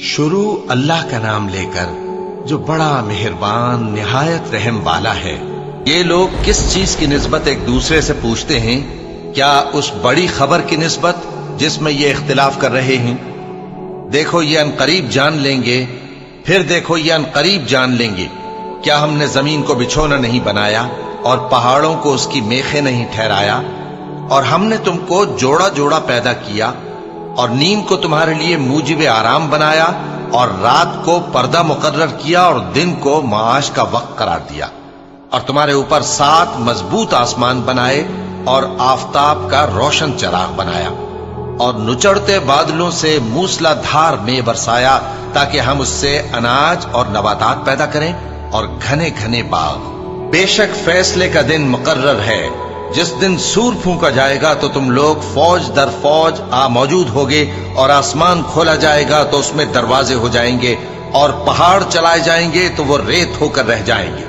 شروع اللہ کا نام لے کر جو بڑا مہربان نہایت رحم والا ہے۔ یہ لوگ کس چیز کی نسبت ایک دوسرے سے پوچھتے ہیں؟ کیا اس بڑی خبر کی نسبت جس میں یہ اختلاف کر رہے ہیں؟ دیکھو یہ انقریب جان لیں گے، پھر دیکھو یہ انقریب جان لیں گے۔ کیا ہم نے زمین کو بچھونا نہیں بنایا اور پہاڑوں کو اس کی میخیں نہیں ٹھہرایا؟ اور ہم نے تم کو جوڑا جوڑا پیدا کیا اور نیند کو تمہارے لیے موجب آرام بنایا اور رات کو پردہ مقرر کیا اور دن کو معاش کا وقت قرار دیا، اور تمہارے اوپر 7 مضبوط آسمان بنائے اور آفتاب کا روشن چراغ بنایا، اور نچڑتے بادلوں سے موسلا دھار میں برسایا تاکہ ہم اس سے اناج اور نباتات پیدا کریں اور گھنے گھنے باغ۔ بے شک فیصلے کا دن مقرر ہے، جس دن سور پھونکا جائے گا تو تم لوگ فوج در فوج موجود ہوگے، اور آسمان کھولا جائے گا تو اس میں دروازے ہو جائیں گے، اور پہاڑ چلائے جائیں گے تو وہ ریت ہو کر رہ جائیں گے۔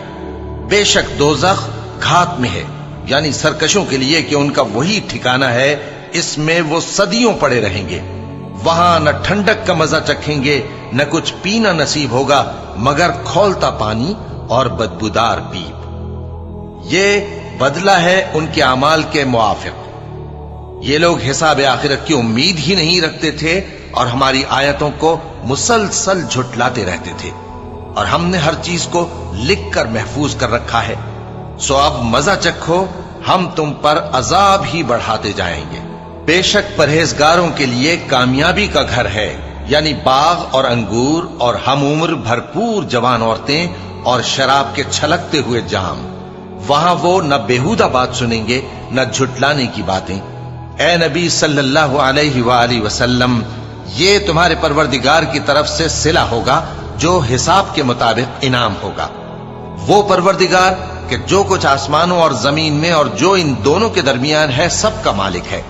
بے شک دوزخ گھات میں ہے، یعنی سرکشوں کے لیے کہ ان کا وہی ٹھکانہ ہے، اس میں وہ صدیوں پڑے رہیں گے۔ وہاں نہ ٹھنڈک کا مزہ چکھیں گے، نہ کچھ پینا نصیب ہوگا مگر کھولتا پانی اور بدبودار پیپ۔ یہ بدلہ ہے ان کے اعمال کے موافق۔ یہ لوگ حساب آخرت کی امید ہی نہیں رکھتے تھے اور ہماری آیتوں کو مسلسل جھٹلاتے رہتے تھے، اور ہم نے ہر چیز کو لکھ کر محفوظ کر رکھا ہے۔ سو اب مزہ چکھو، ہم تم پر عذاب ہی بڑھاتے جائیں گے۔ بے شک پرہیزگاروں کے لیے کامیابی کا گھر ہے، یعنی باغ اور انگور اور ہم عمر بھرپور جوان عورتیں اور شراب کے چھلکتے ہوئے جام۔ وہاں وہ نہ بیہودہ بات سنیں گے نہ جھٹلانے کی باتیں۔ اے نبی صلی اللہ علیہ وآلہ وسلم، یہ تمہارے پروردگار کی طرف سے صلہ ہوگا جو حساب کے مطابق انعام ہوگا۔ وہ پروردگار کہ جو کچھ آسمانوں اور زمین میں اور جو ان دونوں کے درمیان ہے سب کا مالک ہے،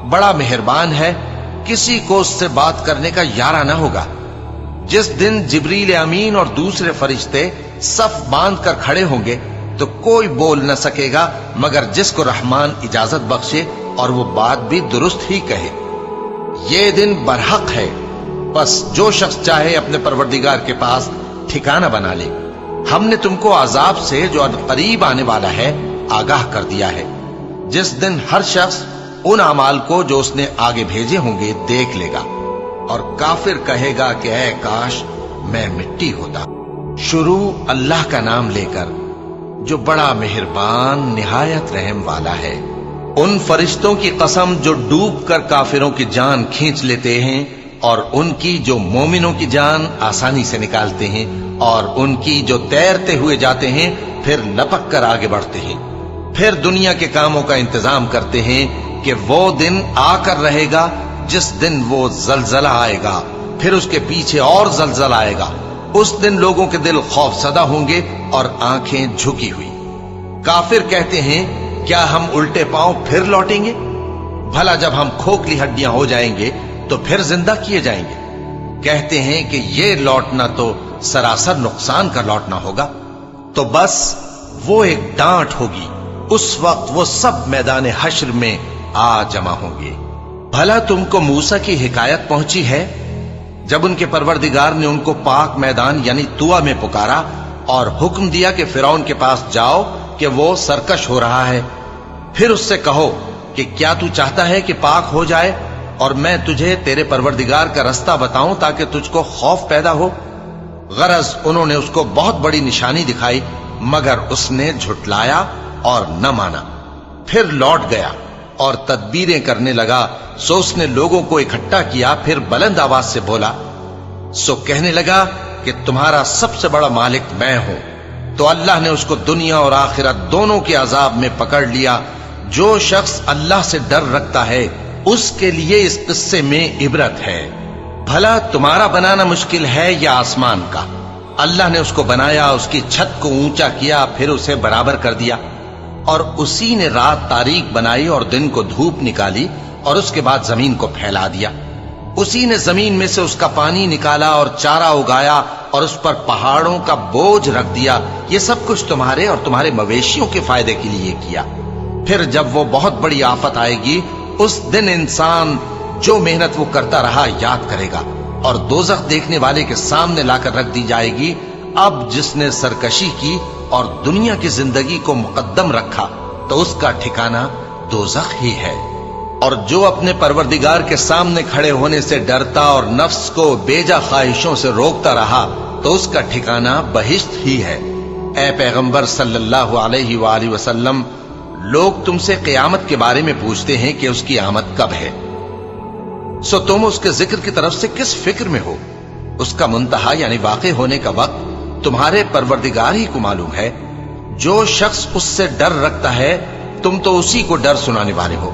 بڑا مہربان ہے، کسی کو اس سے بات کرنے کا یارہ نہ ہوگا۔ جس دن جبریل امین اور دوسرے فرشتے صف باندھ کر کھڑے ہوں گے تو کوئی بول نہ سکے گا مگر جس کو رحمان اجازت بخشے، اور وہ بات بھی درست ہی کہے۔ یہ دن برحق ہے، بس جو شخص چاہے اپنے پروردگار کے پاس ٹھکانہ بنا لے۔ ہم نے تم کو عذاب سے جو قریب آنے والا ہے آگاہ کر دیا ہے، جس دن ہر شخص ان اعمال کو جو اس نے آگے بھیجے ہوں گے دیکھ لے گا، اور کافر کہے گا کہ اے کاش میں مٹی ہوتا۔ شروع اللہ کا نام لے کر جو بڑا مہربان نہایت رحم والا ہے۔ ان فرشتوں کی قسم جو ڈوب کر کافروں کی جان کھینچ لیتے ہیں، اور ان کی جو مومنوں کی جان آسانی سے نکالتے ہیں، اور ان کی جو تیرتے ہوئے جاتے ہیں پھر لپک کر آگے بڑھتے ہیں، پھر دنیا کے کاموں کا انتظام کرتے ہیں کہ وہ دن آ کر رہے گا جس دن وہ زلزلہ آئے گا، پھر اس کے پیچھے اور زلزلہ آئے گا۔ اس دن لوگوں کے دل خوف زدہ ہوں گے اور آنکھیں جھکی ہوئی۔ کافر کہتے ہیں کیا ہم الٹے پاؤں پھر لوٹیں گے؟ بھلا جب ہم کھوکھلی ہڈیاں ہو جائیں گے تو پھر زندہ کیے جائیں گے؟ کہتے ہیں کہ یہ لوٹنا تو سراسر نقصان کا لوٹنا ہوگا۔ تو بس وہ ایک ڈانٹ ہوگی، اس وقت وہ سب میدان حشر میں آ جمع ہوں گے۔ بھلا تم کو موسیٰ کی حکایت پہنچی ہے جب ان کے پروردگار نے ان کو پاک میدان یعنی طویٰ میں پکارا اور حکم دیا کہ فرعون کے پاس جاؤ کہ وہ سرکش ہو رہا ہے، پھر اس سے کہو کہ کیا تو چاہتا ہے کہ پاک ہو جائے اور میں تجھے تیرے پروردگار کا رستہ بتاؤں تاکہ تجھ کو خوف پیدا ہو؟ غرض انہوں نے اس کو بہت بڑی نشانی دکھائی مگر اس نے جھٹلایا اور نہ مانا، پھر لوٹ گیا اور تدبیریں کرنے لگا۔ سو اس نے لوگوں کو اکٹھا کیا، پھر بلند آواز سے بولا، سو کہنے لگا کہ تمہارا سب سے بڑا مالک میں ہوں۔ تو اللہ نے اس کو دنیا اور آخرت دونوں کے عذاب میں پکڑ لیا۔ جو شخص اللہ سے ڈر رکھتا ہے اس کے لیے اس قصے میں عبرت ہے۔ بھلا تمہارا بنانا مشکل ہے یا آسمان کا؟ اللہ نے اس کو بنایا، اس کی چھت کو اونچا کیا، پھر اسے برابر کر دیا، اور اسی نے رات تاریک بنائی اور دن کو دھوپ نکالی، اور اس کے بعد زمین کو پھیلا دیا۔ اسی نے زمین میں سے اس کا پانی نکالا اور چارہ اگایا اور اس پر پہاڑوں کا بوجھ رکھ دیا۔ یہ سب کچھ تمہارے اور تمہارے مویشیوں کے فائدے کے لیے کیا۔ پھر جب وہ بہت بڑی آفت آئے گی اس دن انسان جو محنت وہ کرتا رہا یاد کرے گا، اور دوزخ دیکھنے والے کے سامنے لا کر رکھ دی جائے گی، اب جس نے سرکشی کی اور دنیا کی زندگی کو مقدم رکھا تو اس کا ٹھکانہ دوزخ ہی ہے۔ اور جو اپنے پروردگار کے سامنے کھڑے ہونے سے ڈرتا اور نفس کو بیجا خواہشوں سے روکتا رہا تو اس کا ٹھکانہ بہشت ہی ہے۔ اے پیغمبر صلی اللہ علیہ وآلہ وسلم، لوگ تم سے قیامت کے بارے میں پوچھتے ہیں کہ اس کی آمد کب ہے، سو تم اس کے ذکر کی طرف سے کس فکر میں ہو؟ اس کا منتہا یعنی واقع ہونے کا وقت تمہارے پروردگار ہی کو معلوم ہے۔ جو شخص اس سے ڈر رکھتا ہے تم تو اسی کو ڈر سنانے والے ہو۔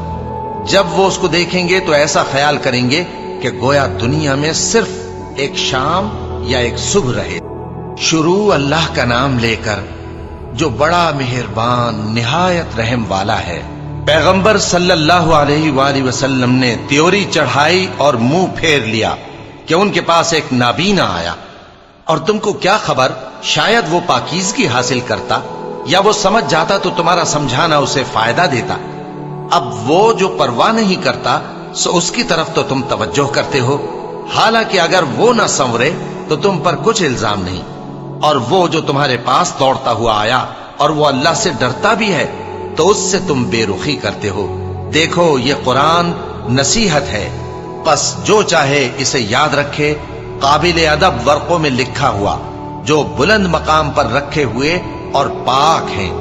جب وہ اس کو دیکھیں گے تو ایسا خیال کریں گے کہ گویا دنیا میں صرف ایک شام یا ایک صبح رہے۔ شروع اللہ کا نام لے کر جو بڑا مہربان نہایت رحم والا ہے۔ پیغمبر صلی اللہ علیہ وآلہ وسلم نے تیوری چڑھائی اور منہ پھیر لیا کہ ان کے پاس ایک نابینا آیا، اور تم کو کیا خبر، شاید وہ پاکیزگی حاصل کرتا یا وہ سمجھ جاتا تو تمہارا سمجھانا اسے فائدہ دیتا۔ اب وہ جو پرواہ نہیں کرتا سو اس کی طرف تو تم توجہ کرتے ہو، حالانکہ اگر وہ نہ سنورے تو تم پر کچھ الزام نہیں۔ اور وہ جو تمہارے پاس دوڑتا ہوا آیا اور وہ اللہ سے ڈرتا بھی ہے تو اس سے تم بے رخی کرتے ہو۔ دیکھو یہ قرآن نصیحت ہے، پس جو چاہے اسے یاد رکھے، قابل ادب ورقوں میں لکھا ہوا، جو بلند مقام پر رکھے ہوئے اور پاک ہیں،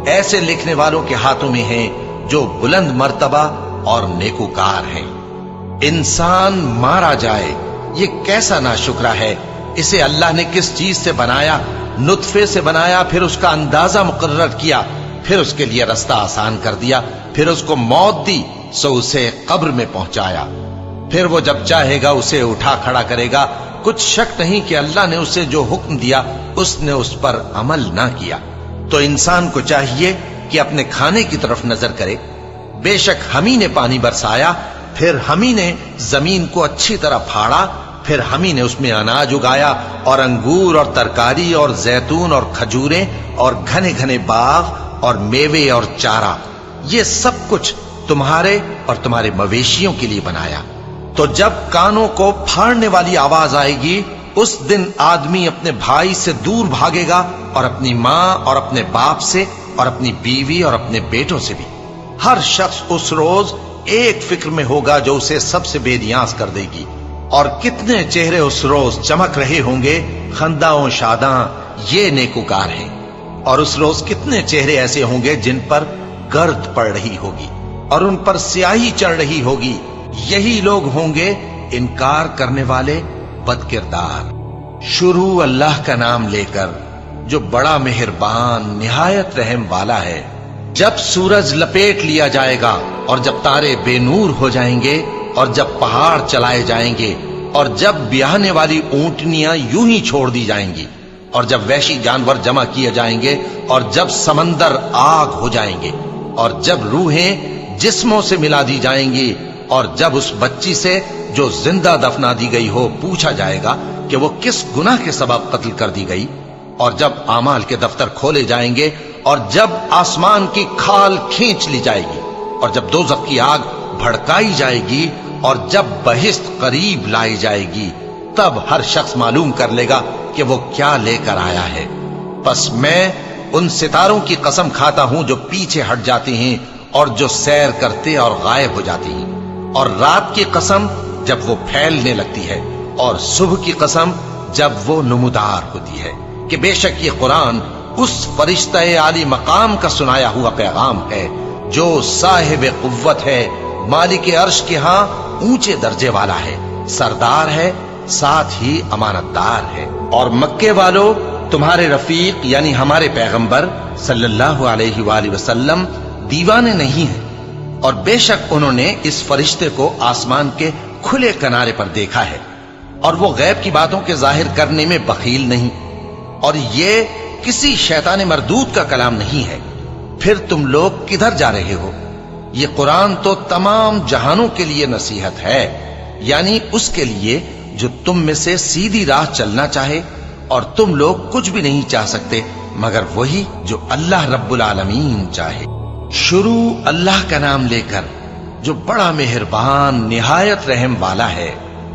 ایسے لکھنے والوں کے ہاتھوں میں ہیں جو بلند مرتبہ اور نیکوکار ہیں۔ انسان مارا جائے، یہ کیسا ناشکرا ہے۔ اسے اللہ نے کس چیز سے بنایا؟ نطفے سے بنایا، پھر اس کا اندازہ مقرر کیا، پھر اس کے لیے رستہ آسان کر دیا، پھر اس کو موت دی سو اسے قبر میں پہنچایا، پھر وہ جب چاہے گا اسے اٹھا کھڑا کرے گا۔ کچھ شک نہیں کہ اللہ نے اسے جو حکم دیا اس نے اس پر عمل نہ کیا۔ تو انسان کو چاہیے کہ اپنے کھانے کی طرف نظر کرے۔ بے شک ہم ہی نے پانی برسایا، پھر ہم ہی نے زمین کو اچھی طرح پھاڑا، پھر ہم ہی نے اس میں اناج اگایا اور انگور اور ترکاری اور زیتون اور کھجوریں اور گھنے گھنے باغ اور میوے اور چارہ، یہ سب کچھ تمہارے اور تمہارے مویشیوں کے لیے بنایا۔ تو جب کانوں کو پھاڑنے والی آواز آئے گی اس دن آدمی اپنے بھائی سے دور بھاگے گا، اور اپنی ماں اور اپنے باپ سے اور اپنی بیوی اور اپنے بیٹوں سے بھی۔ ہر شخص اس روز ایک فکر میں ہوگا جو اسے سب سے بے نیاز کر دے گی۔ اور کتنے چہرے اس روز چمک رہے ہوں گے، خنداں و شاداں، یہ نیکوکار ہیں۔ اور اس روز کتنے چہرے ایسے ہوں گے جن پر گرد پڑ رہی ہوگی اور ان پر سیاہی چڑھ رہی ہوگی، یہی لوگ ہوں گے انکار کرنے والے بد کردار۔ شروع اللہ کا نام لے کر جو بڑا مہربان نہایت رحم والا ہے۔ جب سورج لپیٹ لیا جائے گا اور جب تارے بے نور ہو جائیں گے اور جب پہاڑ چلائے جائیں گے اور جب بیاہنے والی اونٹنیاں یوں ہی چھوڑ دی جائیں گی اور جب وحشی جانور جمع کیے جائیں گے اور جب سمندر آگ ہو جائیں گے اور جب روحیں جسموں سے ملا دی جائیں گی اور جب اس بچی سے جو زندہ دفنا دی گئی ہو پوچھا جائے گا کہ وہ کس گناہ کے سبب قتل کر دی گئی، اور جب اعمال کے دفتر کھولے جائیں گے اور جب آسمان کی کھال کھینچ لی جائے گی اور جب دوزخ کی آگ بھڑکائی جائے گی اور جب بہشت قریب لائی جائے گی، تب ہر شخص معلوم کر لے گا کہ وہ کیا لے کر آیا ہے۔ پس میں ان ستاروں کی قسم کھاتا ہوں جو پیچھے ہٹ جاتے ہیں اور جو سیر کرتے اور غائب ہو جاتے ہیں، اور رات کی قسم جب وہ پھیلنے لگتی ہے، اور صبح کی قسم جب وہ نمودار ہوتی ہے، کہ بے شک یہ قرآن اس فرشتہ عالی مقام کا سنایا ہوا پیغام ہے جو صاحب قوت ہے، مالک عرش کے ہاں اونچے درجے والا ہے، سردار ہے، ساتھ ہی امانت دار ہے۔ اور مکے والو، تمہارے رفیق یعنی ہمارے پیغمبر صلی اللہ علیہ وآلہ وسلم دیوانے نہیں ہیں، اور بے شک انہوں نے اس فرشتے کو آسمان کے کھلے کنارے پر دیکھا ہے، اور وہ غیب کی باتوں کے ظاہر کرنے میں بخیل نہیں، اور یہ کسی شیطان مردود کا کلام نہیں ہے۔ پھر تم لوگ کدھر جا رہے ہو؟ یہ قرآن تو تمام جہانوں کے لیے نصیحت ہے، یعنی اس کے لیے جو تم میں سے سیدھی راہ چلنا چاہے، اور تم لوگ کچھ بھی نہیں چاہ سکتے مگر وہی جو اللہ رب العالمین چاہے۔ شروع اللہ کا نام لے کر جو بڑا مہربان نہایت رحم والا ہے۔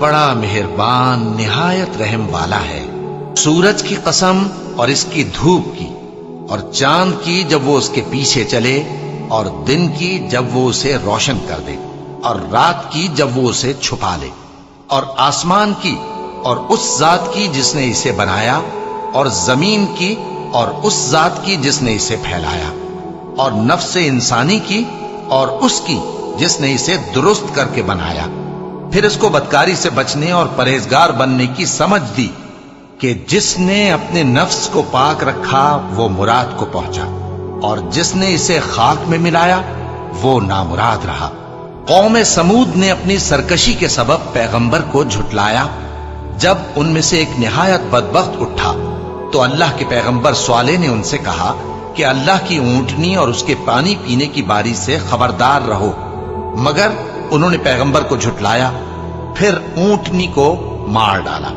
بڑا مہربان نہایت رحم والا ہے۔ سورج کی قسم اور اس کی دھوپ کی، اور چاند کی جب وہ اس کے پیچھے چلے، اور دن کی جب وہ اسے روشن کر دے، اور رات کی جب وہ اسے چھپا لے، اور آسمان کی اور اس ذات کی جس نے اسے بنایا، اور زمین کی اور اس ذات کی جس نے اسے پھیلایا، اور نفس انسانی کی اور اس کی جس نے اسے درست کر کے بنایا۔ پھر اس کو بدکاری سے بچنے اور پرہیزگار بننے کی سمجھ دی کہ جس نے اپنے نفس کو پاک رکھا وہ مراد کو پہنچا، اور جس نے اسے خاک میں ملایا وہ نامراد رہا۔ قوم سمود نے اپنی سرکشی کے سبب پیغمبر کو جھٹلایا۔ جب ان میں سے ایک نہایت بدبخت اٹھا تو اللہ کے پیغمبر صالح نے ان سے کہا کہ اللہ کی اونٹنی اور اس کے پانی پینے کی باری سے خبردار رہو، مگر انہوں نے پیغمبر کو جھٹلایا۔ پھر اونٹنی کو مار ڈالا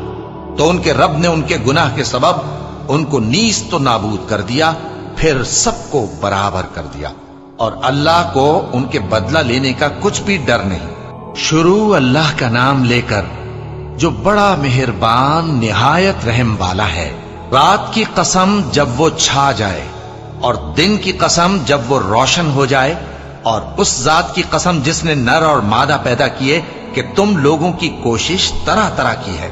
تو ان کے رب نے ان کے گناہ کے سبب ان کو نیست و نابود کر دیا، پھر سب کو برابر کر دیا، اور اللہ کو ان کے بدلہ لینے کا کچھ بھی ڈر نہیں۔ شروع اللہ کا نام لے کر جو بڑا مہربان نہایت رحم والا ہے۔ رات کی قسم جب وہ چھا جائے، اور دن کی قسم جب وہ روشن ہو جائے، اور اس ذات کی قسم جس نے نر اور مادہ پیدا کیے کہ تم لوگوں کی کوشش طرح طرح کی ہے۔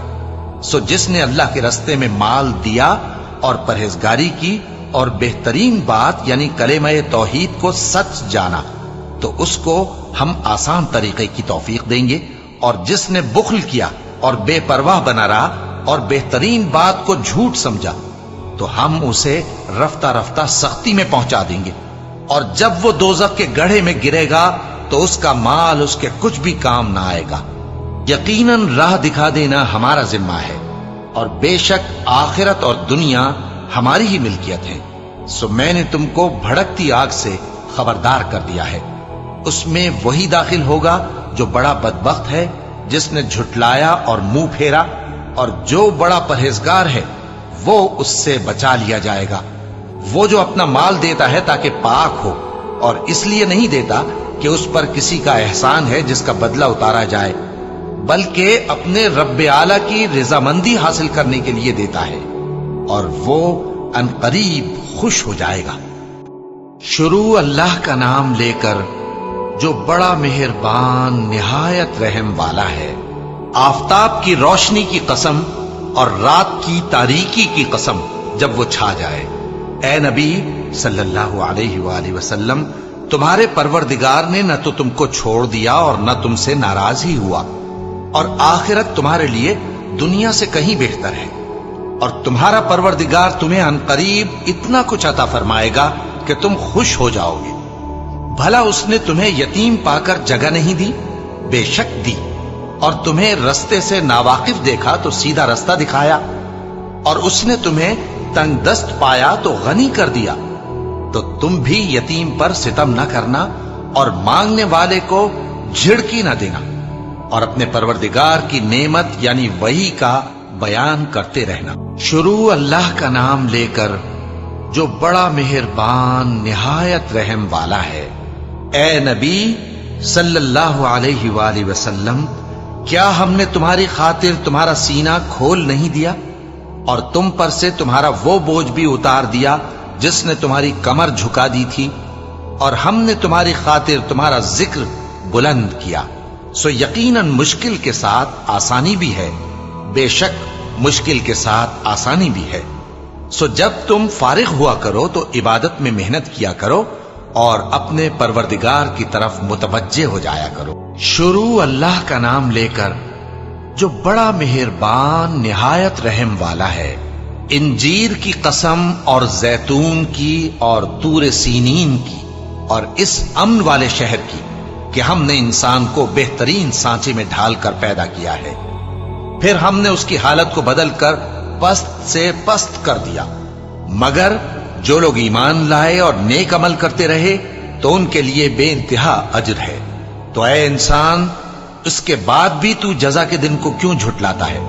سو جس نے اللہ کے رستے میں مال دیا اور پرہیزگاری کی اور بہترین بات یعنی کلمہ توحید کو سچ جانا، تو اس کو ہم آسان طریقے کی توفیق دیں گے، اور جس نے بخل کیا اور بے پرواہ بنا رہا اور بہترین بات کو جھوٹ سمجھا، تو ہم اسے رفتہ رفتہ سختی میں پہنچا دیں گے، اور جب وہ دوزخ کے گڑھے میں گرے گا تو اس کا مال اس کے کچھ بھی کام نہ آئے گا۔ یقیناً راہ دکھا دینا ہمارا ذمہ ہے، اور بے شک آخرت اور دنیا ہماری ہی ملکیت ہے۔ سو میں نے تم کو بھڑکتی آگ سے خبردار کر دیا ہے، اس میں وہی داخل ہوگا جو بڑا بدبخت ہے، جس نے جھٹلایا اور منہ پھیرا، اور جو بڑا پرہیزگار ہے وہ اس سے بچا لیا جائے گا۔ وہ جو اپنا مال دیتا ہے تاکہ پاک ہو، اور اس لیے نہیں دیتا کہ اس پر کسی کا احسان ہے جس کا بدلہ اتارا جائے، بلکہ اپنے رب اعلیٰ کی رضامندی حاصل کرنے کے لیے دیتا ہے، اور وہ عنقریب خوش ہو جائے گا۔ شروع اللہ کا نام لے کر جو بڑا مہربان نہایت رحم والا ہے۔ آفتاب کی روشنی کی قسم اور رات کی تاریکی کی قسم جب وہ چھا جائے۔ اے نبی صلی اللہ علیہ وآلہ وسلم، تمہارے پروردگار نے نہ تو تم کو چھوڑ دیا اور نہ تم سے ناراض ہی ہوا، اور آخرت تمہارے لیے دنیا سے کہیں بہتر ہے، اور تمہارا پروردگار تمہیں عنقریب اتنا کچھ عطا فرمائے گا کہ تم خوش ہو جاؤ گے۔ بھلا اس نے تمہیں یتیم پا کر جگہ نہیں دی؟ بے شک دی، اور تمہیں رستے سے ناواقف دیکھا تو سیدھا رستہ دکھایا، اور اس نے تمہیں تنگ دست پایا تو غنی کر دیا۔ تو تم بھی یتیم پر ستم نہ کرنا، اور مانگنے والے کو جھڑکی نہ دینا، اور اپنے پروردگار کی نعمت یعنی وحی کا بیان کرتے رہنا۔ شروع اللہ کا نام لے کر جو بڑا مہربان نہایت رحم والا ہے۔ اے نبی صلی اللہ علیہ وآلہ وسلم، کیا ہم نے تمہاری خاطر تمہارا سینہ کھول نہیں دیا، اور تم پر سے تمہارا وہ بوجھ بھی اتار دیا جس نے تمہاری کمر جھکا دی تھی، اور ہم نے تمہاری خاطر تمہارا ذکر بلند کیا۔ سو یقیناً مشکل کے ساتھ آسانی بھی ہے، بے شک مشکل کے ساتھ آسانی بھی ہے۔ سو جب تم فارغ ہوا کرو تو عبادت میں محنت کیا کرو، اور اپنے پروردگار کی طرف متوجہ ہو جایا کرو۔ شروع اللہ کا نام لے کر جو بڑا مہربان نہایت رحم والا ہے۔ انجیر کی قسم اور زیتون کی اور طور سینین کی، اور اس امن والے شہر کی کہ ہم نے انسان کو بہترین سانچے میں ڈھال کر پیدا کیا ہے، پھر ہم نے اس کی حالت کو بدل کر پست سے پست کر دیا، مگر جو لوگ ایمان لائے اور نیک عمل کرتے رہے تو ان کے لیے بے انتہا اجر ہے۔ تو اے انسان، اس کے بعد بھی تو جزا کے دن کو کیوں جھٹلاتا ہے؟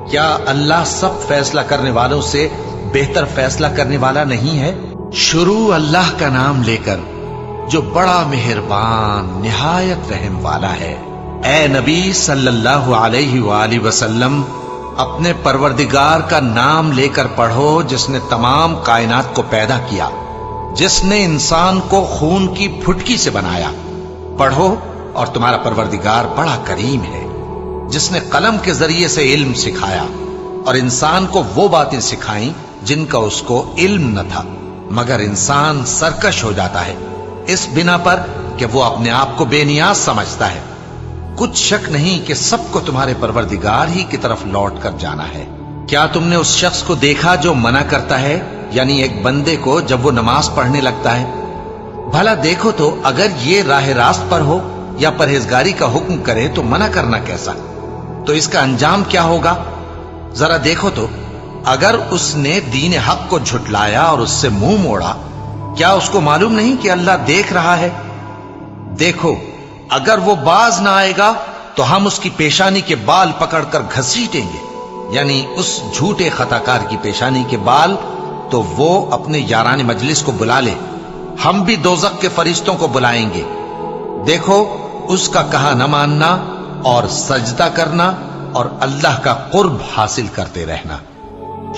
کیا اللہ سب فیصلہ کرنے والوں سے بہتر فیصلہ کرنے والا نہیں ہے؟ شروع اللہ کا نام لے کر جو بڑا مہربان نہایت رحم والا ہے۔ اے نبی صلی اللہ علیہ وآلہ وسلم، اپنے پروردگار کا نام لے کر پڑھو جس نے تمام کائنات کو پیدا کیا، جس نے انسان کو خون کی پھٹکی سے بنایا۔ پڑھو، اور تمہارا پروردگار بڑا کریم ہے، جس نے قلم کے ذریعے سے علم سکھایا اور انسان کو وہ باتیں سکھائیں جن کا اس کو علم نہ تھا، مگر انسان سرکش ہو جاتا ہے اس بنا پر کہ وہ اپنے آپ کو بے نیاز سمجھتا ہے۔ کچھ شک نہیں کہ سب کو تمہارے پروردگار ہی کی طرف لوٹ کر جانا ہے۔ کیا تم نے اس شخص کو دیکھا جو منع کرتا ہے، یعنی ایک بندے کو جب وہ نماز پڑھنے لگتا ہے؟ بھلا دیکھو تو اگر یہ راہ راست پر ہو یا پرہیزگاری کا حکم کرے تو منع کرنا کیسا؟ تو اس کا انجام کیا ہوگا؟ ذرا دیکھو تو اگر اس نے دین حق کو جھٹلایا اور اس سے منہ موڑا، کیا اس کو معلوم نہیں کہ اللہ دیکھ رہا ہے؟ دیکھو، اگر وہ باز نہ آئے گا تو ہم اس کی پیشانی کے بال پکڑ کر گھسیٹیں گے، یعنی اس جھوٹے خطا کار کی پیشانی کے بال، تو وہ اپنے یاران مجلس کو بلا لے، ہم بھی دوزخ کے فرشتوں کو بلائیں گے۔ دیکھو، اس کا کہا نہ ماننا اور سجدہ کرنا اور اللہ کا قرب حاصل کرتے رہنا۔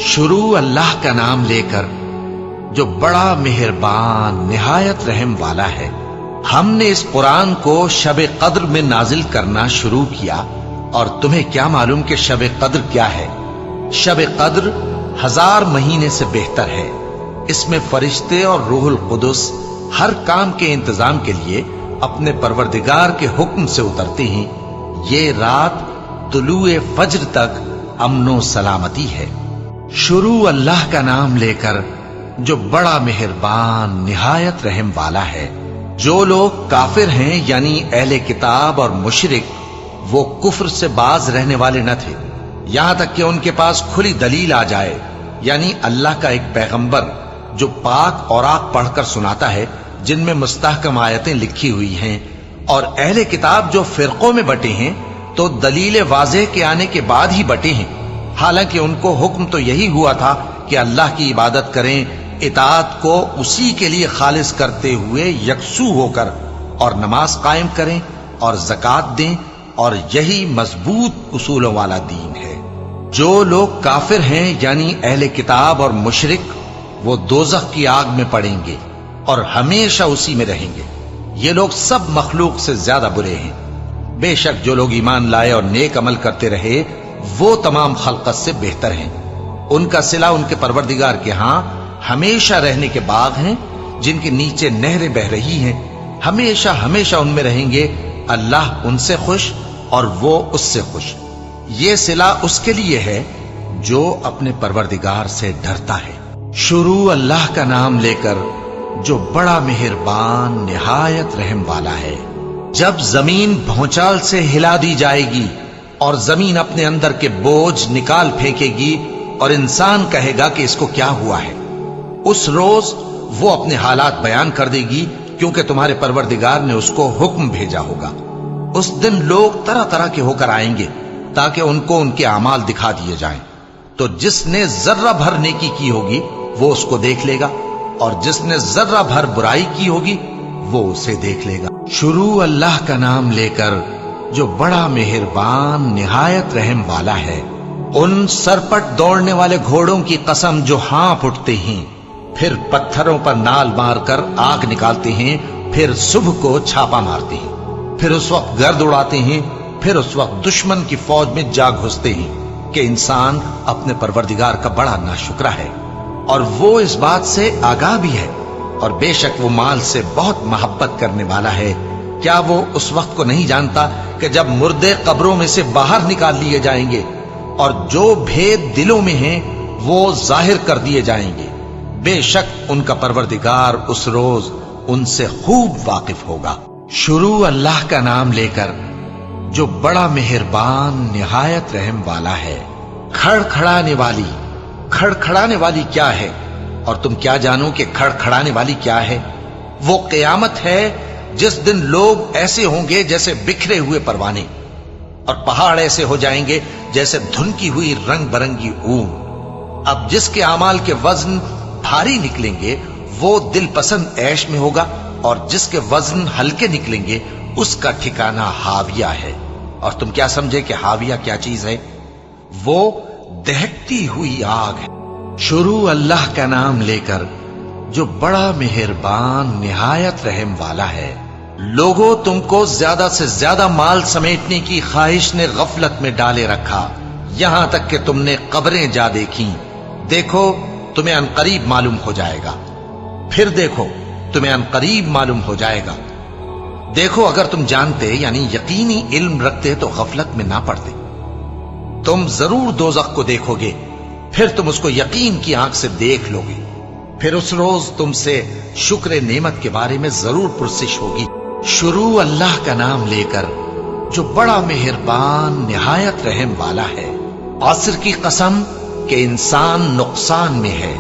شروع اللہ کا نام لے کر جو بڑا مہربان نہایت رحم والا ہے۔ ہم نے اس قرآن کو شب قدر میں نازل کرنا شروع کیا، اور تمہیں کیا معلوم کہ شب قدر کیا ہے؟ شب قدر 1000 مہینے سے بہتر ہے۔ اس میں فرشتے اور روح القدس ہر کام کے انتظام کے لیے اپنے پروردگار کے حکم سے اترتے ہیں۔ یہ رات طلوع فجر تک امن و سلامتی ہے۔ شروع اللہ کا نام لے کر جو بڑا مہربان نہایت رحم والا ہے۔ جو لوگ کافر ہیں یعنی اہل کتاب اور مشرک، وہ کفر سے باز رہنے والے نہ تھے یہاں تک کہ ان کے پاس کھلی دلیل آ جائے، یعنی اللہ کا ایک پیغمبر جو پاک اوراق پڑھ کر سناتا ہے جن میں مستحکم آیتیں لکھی ہوئی ہیں، اور اہل کتاب جو فرقوں میں بٹے ہیں تو دلیل واضح کے آنے کے بعد ہی بٹے ہیں، حالانکہ ان کو حکم تو یہی ہوا تھا کہ اللہ کی عبادت کریں، اطاعت کو اسی کے لیے خالص کرتے ہوئے یکسو ہو کر، اور نماز قائم کریں اور زکوٰۃ دیں، اور یہی مضبوط اصولوں والا دین ہے۔ جو لوگ کافر ہیں یعنی اہل کتاب اور مشرک، وہ دوزخ کی آگ میں پڑیں گے اور ہمیشہ اسی میں رہیں گے۔ یہ لوگ سب مخلوق سے زیادہ برے ہیں۔ بے شک جو لوگ ایمان لائے اور نیک عمل کرتے رہے وہ تمام خلقت سے بہتر ہیں۔ ان کا صلہ ان کے پروردگار کے ہاں ہمیشہ رہنے کے باغ ہیں جن کے نیچے نہریں بہ رہی ہیں، ہمیشہ ہمیشہ ان میں رہیں گے۔ اللہ ان سے خوش اور وہ اس سے خوش۔ یہ صلہ اس کے لیے ہے جو اپنے پروردگار سے ڈرتا ہے۔ شروع اللہ کا نام لے کر جو بڑا مہربان نہایت رحم والا ہے۔ جب زمین بھونچال سے ہلا دی جائے گی اور زمین اپنے اندر کے بوجھ نکال پھینکے گی اور انسان کہے گا کہ اس کو کیا ہوا ہے، اس روز وہ اپنے حالات بیان کر دے گی، کیونکہ تمہارے پروردگار نے اس کو حکم بھیجا ہوگا۔ اس دن لوگ طرح طرح کے ہو کر آئیں گے تاکہ ان کو ان کے اعمال دکھا دیے جائیں، تو جس نے ذرہ بھر نیکی کی ہوگی وہ اس کو دیکھ لے گا، اور جس نے ذرہ بھر برائی کی ہوگی وہ اسے دیکھ لے گا۔ شروع اللہ کا نام لے کر جو بڑا مہربان نہایت رحم والا ہے۔ ان سرپٹ دوڑنے والے گھوڑوں کی قسم جو ہانپ اٹھتے ہیں، پھر پتھروں پر نال مار کر آگ نکالتے ہیں، پھر صبح کو چھاپا مارتے ہیں، پھر اس وقت گرد اڑاتے ہیں، پھر اس وقت دشمن کی فوج میں جا گھستے ہیں کہ انسان اپنے پروردگار کا بڑا ناشکرا ہے، اور وہ اس بات سے آگاہ بھی ہے، اور بے شک وہ مال سے بہت محبت کرنے والا ہے۔ کیا وہ اس وقت کو نہیں جانتا کہ جب مردے قبروں میں سے باہر نکال لیے جائیں گے اور جو بھید دلوں میں ہیں وہ ظاہر کر دیے جائیں گے؟ بے شک ان کا پروردگار اس روز ان سے خوب واقف ہوگا۔ شروع اللہ کا نام لے کر جو بڑا مہربان نہایت رحم والا ہے۔ کھڑکھڑانے والی، کھڑکھڑانے والی کیا ہے؟ اور تم کیا جانو کہ کھڑکھڑانے والی کیا ہے؟ وہ قیامت ہے جس دن لوگ ایسے ہوں گے جیسے بکھرے ہوئے پروانے، اور پہاڑ ایسے ہو جائیں گے جیسے دھنکی ہوئی رنگ برنگی اون۔ اب جس کے اعمال کے وزن بھاری نکلیں گے وہ دل پسند عیش میں ہوگا، اور جس کے وزن ہلکے نکلیں گے اس کا ٹھکانہ ہاویہ ہے۔ اور تم کیا سمجھے کہ حاویہ کیا چیز ہے؟ وہ دہکتی ہوئی آگ ہے۔ شروع اللہ کا نام لے کر جو بڑا مہربان نہایت رحم والا ہے۔ لوگوں، تم کو زیادہ سے زیادہ مال سمیٹنے کی خواہش نے غفلت میں ڈالے رکھا، یہاں تک کہ تم نے قبریں جا دیکھیں۔ دیکھو تمہیں عنقریب معلوم ہو جائے گا، پھر دیکھو تمہیں عنقریب معلوم ہو جائے گا۔ دیکھو اگر تم جانتے یعنی یقینی علم رکھتے تو غفلت میں نہ پڑتے۔ تم ضرور دوزخ کو دیکھو گے، پھر تم اس کو یقین کی آنکھ سے دیکھ لو گے، پھر اس روز تم سے شکر نعمت کے بارے میں ضرور پرسش ہوگی۔ شروع اللہ کا نام لے کر جو بڑا مہربان نہایت رحم والا ہے۔ عصر کی قسم کہ انسان نقصان میں ہے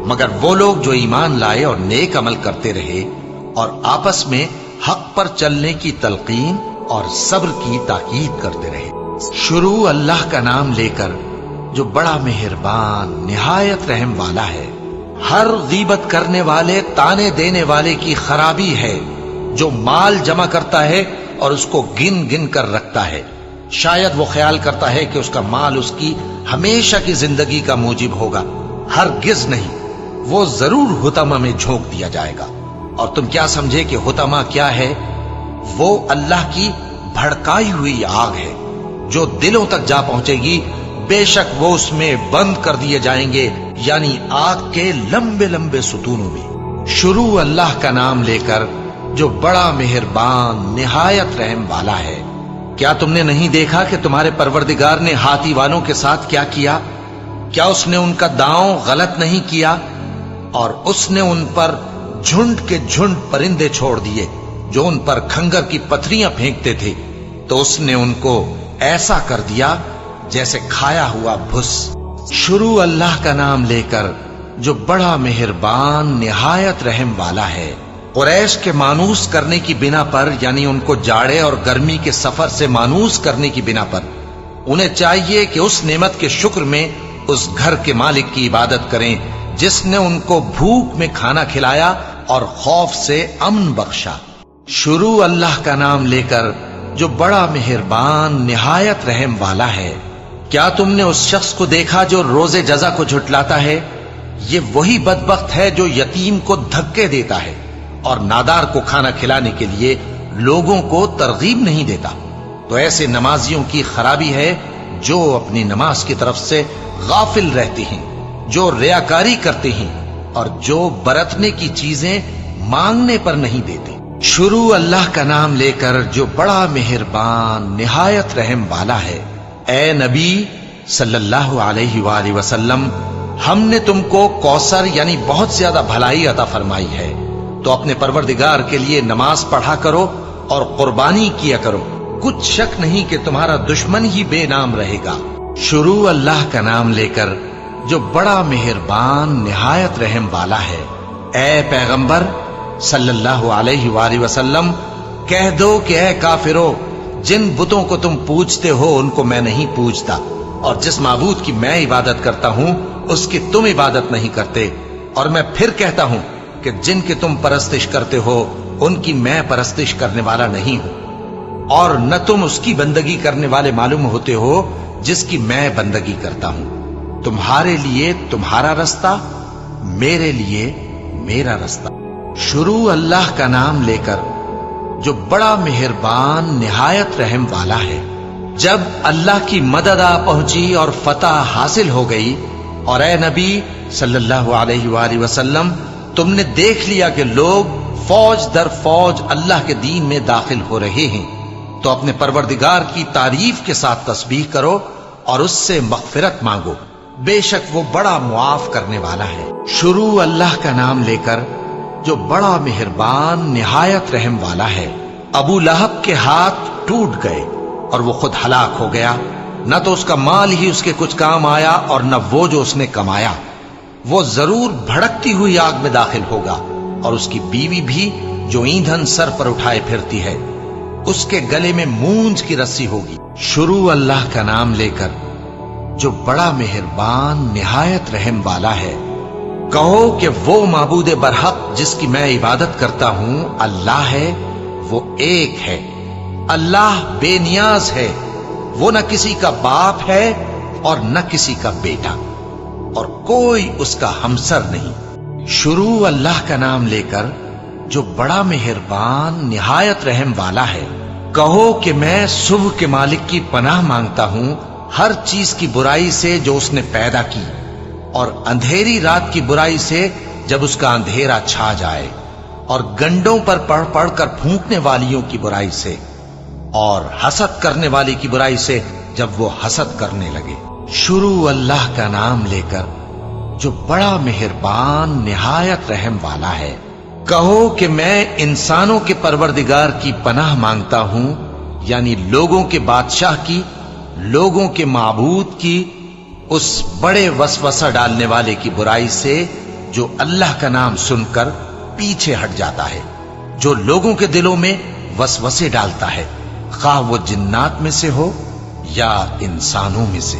مگر وہ لوگ جو ایمان لائے اور نیک عمل کرتے رہے اور آپس میں حق پر چلنے کی تلقین اور صبر کی تاکید کرتے رہے۔ شروع اللہ کا نام لے کر جو بڑا مہربان نہایت رحم والا ہے۔ ہر غیبت کرنے والے تانے دینے والے کی خرابی ہے جو مال جمع کرتا ہے اور اس کو گن گن کر رکھتا ہے، شاید وہ خیال کرتا ہے کہ اس کا مال اس کی ہمیشہ کی زندگی کا موجب ہوگا۔ ہرگز نہیں، وہ ضرور حطمہ میں جھونک دیا جائے گا۔ اور تم کیا سمجھے کہ حطمہ کیا ہے؟ وہ اللہ کی بھڑکائی ہوئی آگ ہے جو دلوں تک جا پہنچے گی، بے شک وہ اس میں بند کر دیے جائیں گے، یعنی آگ کے لمبے لمبے ستونوں میں۔ شروع اللہ کا نام لے کر جو بڑا مہربان نہایت رحم والا ہے۔ کیا تم نے نہیں دیکھا کہ تمہارے پروردگار نے ہاتھی والوں کے ساتھ کیا کیا؟ کیا اس نے ان کا داؤں غلط نہیں کیا؟ اور اس نے ان پر جھنڈ کے جھنڈ پرندے چھوڑ دیے جو ان پر کھنگر کی پتھریاں پھینکتے تھے، تو اس نے ان کو ایسا کر دیا جیسے کھایا ہوا بھس۔ شروع اللہ کا نام لے کر جو بڑا مہربان نہایت رحم والا ہے۔ قریش کے مانوس کرنے کی بنا پر، یعنی ان کو جاڑے اور گرمی کے سفر سے مانوس کرنے کی بنا پر، انہیں چاہیے کہ اس نعمت کے شکر میں اس گھر کے مالک کی عبادت کریں جس نے ان کو بھوک میں کھانا کھلایا اور خوف سے امن بخشا۔ شروع اللہ کا نام لے کر جو بڑا مہربان نہایت رحم والا ہے۔ کیا تم نے اس شخص کو دیکھا جو روز جزا کو جھٹلاتا ہے؟ یہ وہی بدبخت ہے جو یتیم کو دھکے دیتا ہے اور نادار کو کھانا کھلانے کے لیے لوگوں کو ترغیب نہیں دیتا۔ تو ایسے نمازیوں کی خرابی ہے جو اپنی نماز کی طرف سے غافل رہتے ہیں، جو ریاکاری کرتے ہیں اور جو برتنے کی چیزیں مانگنے پر نہیں دیتے۔ شروع اللہ کا نام لے کر جو بڑا مہربان نہایت رحم والا ہے۔ اے نبی صلی اللہ علیہ وآلہ وسلم، ہم نے تم کو کوثر یعنی بہت زیادہ بھلائی عطا فرمائی ہے، تو اپنے پروردگار کے لیے نماز پڑھا کرو اور قربانی کیا کرو، کچھ شک نہیں کہ تمہارا دشمن ہی بے نام رہے گا۔ شروع اللہ کا نام لے کر جو بڑا مہربان نہایت رحم والا ہے۔ اے پیغمبر صلی اللہ علیہ وآلہ وسلم، کہہ دو کہ اے کافرو، جن بتوں کو تم پوجتے ہو ان کو میں نہیں پوجتا، اور جس معبود کی میں عبادت کرتا ہوں اس کی تم عبادت نہیں کرتے، اور میں پھر کہتا ہوں کہ جن کی تم پرستش کرتے ہو ان کی میں پرستش کرنے والا نہیں ہوں، اور نہ تم اس کی بندگی کرنے والے معلوم ہوتے ہو جس کی میں بندگی کرتا ہوں۔ تمہارے لیے تمہارا رستہ، میرے لیے میرا رستہ۔ شروع اللہ کا نام لے کر جو بڑا مہربان نہایت رحم والا ہے۔ جب اللہ کی مدد آ پہنچی اور فتح حاصل ہو گئی، اور اے نبی صلی اللہ علیہ وآلہ وسلم، تم نے دیکھ لیا کہ لوگ فوج در فوج اللہ کے دین میں داخل ہو رہے ہیں، تو اپنے پروردگار کی تعریف کے ساتھ تسبیح کرو اور اس سے مغفرت مانگو، بے شک وہ بڑا معاف کرنے والا ہے۔ شروع اللہ کا نام لے کر جو بڑا مہربان نہایت رحم والا ہے۔ ابو لہب کے ہاتھ ٹوٹ گئے اور وہ خود ہلاک ہو گیا، نہ تو اس کا مال ہی اس کے کچھ کام آیا اور نہ وہ جو اس نے کمایا۔ وہ ضرور بھڑکتی ہوئی آگ میں داخل ہوگا، اور اس کی بیوی بھی جو ایندھن سر پر اٹھائے پھرتی ہے، اس کے گلے میں مونج کی رسی ہوگی۔ شروع اللہ کا نام لے کر جو بڑا مہربان نہایت رحم والا ہے۔ کہو کہ وہ معبود برحق جس کی میں عبادت کرتا ہوں اللہ ہے، وہ ایک ہے، اللہ بے نیاز ہے، وہ نہ کسی کا باپ ہے اور نہ کسی کا بیٹا، اور کوئی اس کا ہمسر نہیں۔ شروع اللہ کا نام لے کر جو بڑا مہربان نہایت رحم والا ہے۔ کہو کہ میں صبح کے مالک کی پناہ مانگتا ہوں ہر چیز کی برائی سے جو اس نے پیدا کی، اور اندھیری رات کی برائی سے جب اس کا اندھیرا چھا جائے، اور گنڈوں پر پڑھ پڑھ کر پھونکنے والیوں کی برائی سے، اور حسد کرنے والی کی برائی سے جب وہ حسد کرنے لگے۔ شروع اللہ کا نام لے کر جو بڑا مہربان نہایت رحم والا ہے۔ کہو کہ میں انسانوں کے پروردگار کی پناہ مانگتا ہوں، یعنی لوگوں کے بادشاہ کی، لوگوں کے معبود کی، اس بڑے وسوسہ ڈالنے والے کی برائی سے جو اللہ کا نام سن کر پیچھے ہٹ جاتا ہے، جو لوگوں کے دلوں میں وسوسے ڈالتا ہے، خواہ وہ جنات میں سے ہو یا انسانوں میں سے۔